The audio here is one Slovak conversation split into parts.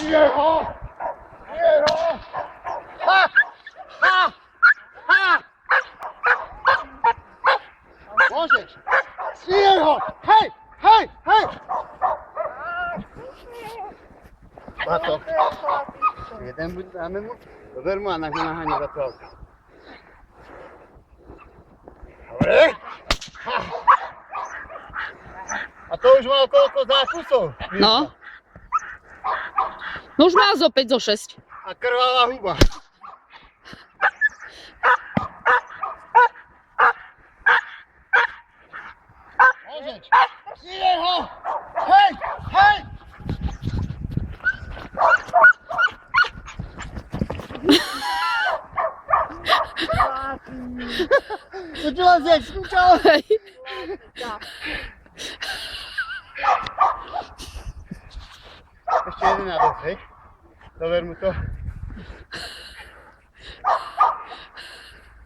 Jeho! Jeho! Ha! Ha! Ha! Môžeš! Jeho! Hej! Hej! Hej! A to. Jeden buď dáme mu, zober mu a nech ho naháňa za to auto. Dobre? Ha! A to už mal koľko zákusov? No. No už mal zo 5, zo 6. A krvavá huba. Môžeš. Jeho! Hej! Hej! Počula si, jak skúčal? Hej. Ešte jeden na dosť, hej? Dover mu to.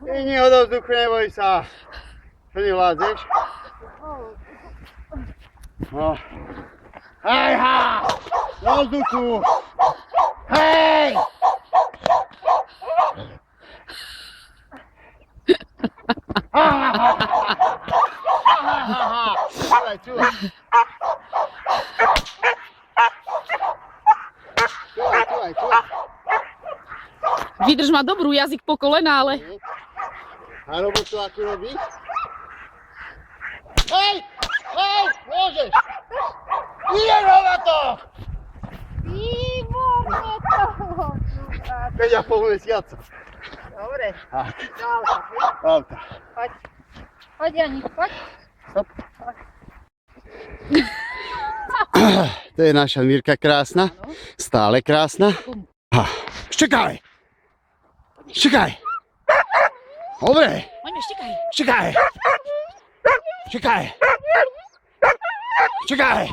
Vyhni ho do vzduchu, neboj sa. Čo nevládzeš? No. Hej, ha! Do vzduchu! Hej! Ha, ha, ha! Ha, ha, ha, ha! Čúvaj, čúvaj. Čúvaj, čúvaj, čúvaj. Vydrž má dobrú, jazyk po kolena, ale... A robotu akú robí? Hej! Hej! Môžeš! Idem na to! Výborne toho, super. 5,5 mesiaca. Dobre, Tak, do auta, hej? auta. Poď. Poď, Jani, poď. Stop. To je naša Mírka krásna. Stále krásna. Štekaj! Štekaj! Dobre! Poďme, štekaj. Štekaj! Štekaj! Štekaj!